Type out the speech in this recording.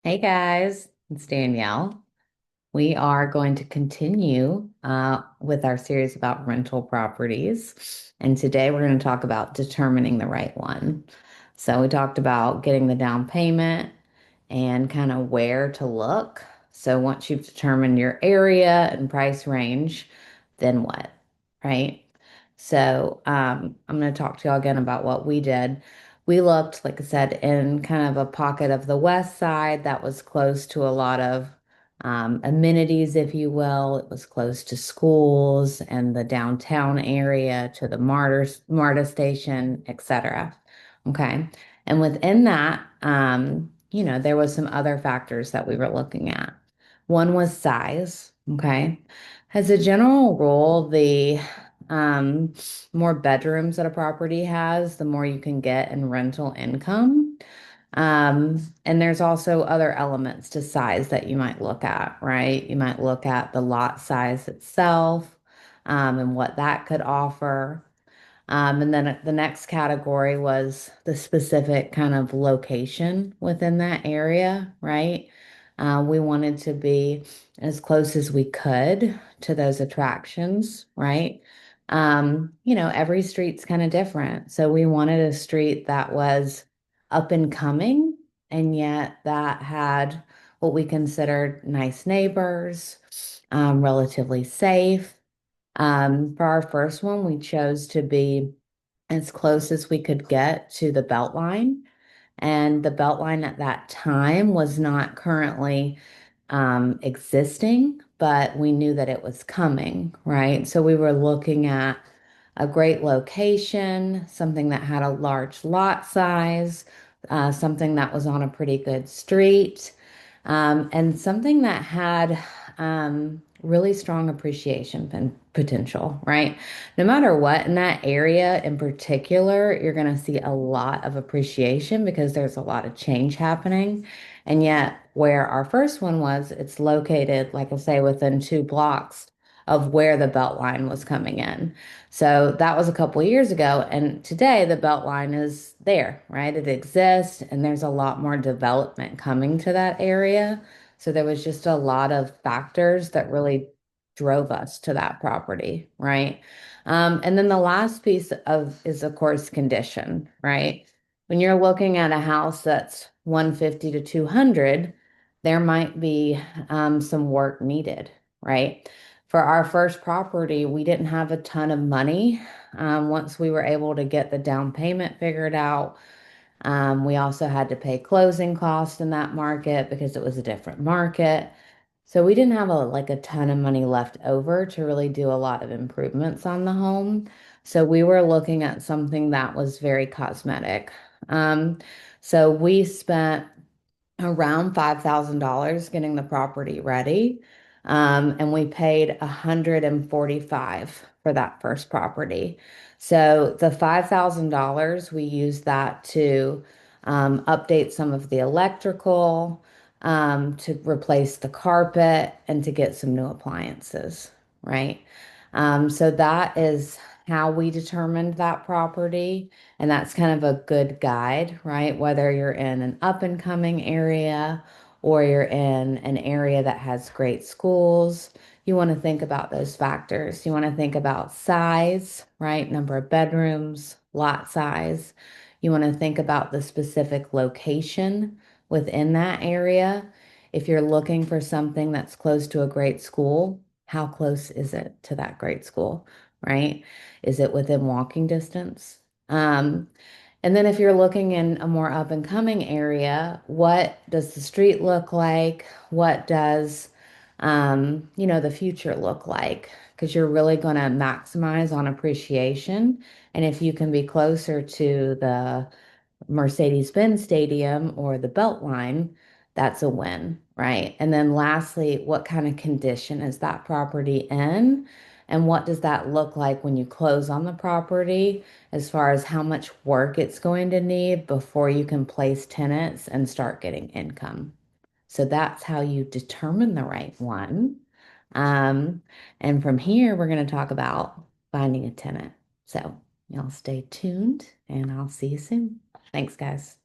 Hey guys, it's Danielle. We are going to continue with our series about rental properties. And today we're going to talk about determining the right one. So we talked about getting the down payment and kind of where to look. So once you've determined your area and price range, then what, right? So I'm going to talk to y'all again about what we did. We looked, like I said, in kind of a pocket of the west side that was close to a lot of amenities, if you will. It was close to schools and the downtown area, to the MARTA station, etc. Okay. And within that, there was some other factors that we were looking at. One was size. Okay. As a general rule, the um, more bedrooms that a property has, the more you can get in rental income. And there's also other elements to size that you might look at, right? You might look at the lot size itself, and what that could offer. And then the next category was the specific kind of location within that area, right? We wanted to be as close as we could to those attractions, right? Every street's kind of different. So we wanted a street that was up and coming, and yet that had what we considered nice neighbors, relatively safe. For our first one, we chose to be as close as we could get to the Beltline. And the Beltline at that time was not currently existing, but we knew that it was coming, right? So we were looking at a great location, something that had a large lot size, something that was on a pretty good street, and something that had really strong appreciation potential, right? No matter what in that area in particular, you're going to see a lot of appreciation because there's a lot of change happening. And yet, where our first one was, it's located, like I say, within 2 blocks of where the Beltline was coming in. So that was a couple of years ago. And today, the Beltline is there, right? It exists, and there's a lot more development coming to that area. So there was just a lot of factors that really drove us to that property, right? And then the last piece of is of course condition, right? When you're looking at a house that's 150 to 200, there might be some work needed, right? For our first property, we didn't have a ton of money. Once we were able to get the down payment figured out, we also had to pay closing costs in that market because it was a different market. So we didn't have a ton of money left over to really do a lot of improvements on the home. So we were looking at something that was very cosmetic. Um, so we spent around $5,000 getting the property ready. And we paid 145 for that first property. So the $5,000, we used that to update some of the electrical, to replace the carpet, and to get some new appliances, right? So that is how we determined that property. And that's kind of a good guide, right? Whether you're in an up and coming area or you're in an area that has great schools, you want to think about those factors. You want to think about size, right? Number of bedrooms, lot size. You want to think about the specific location within that area. If you're looking for something that's close to a great school, how close is it to that great school, right? Is it within walking distance? Um, and then if you're looking in a more up and coming area, what does the street look like? What does, the future look like? Because you're really going to maximize on appreciation. And if you can be closer to the Mercedes-Benz Stadium or the Beltline, that's a win, right? And then lastly, what kind of condition is that property in? And what does that look like when you close on the property, as far as how much work it's going to need before you can place tenants and start getting income? So that's how you determine the right one. Um, and from here, we're going to talk about finding a tenant. So y'all stay tuned, and I'll see you soon. Thanks, guys.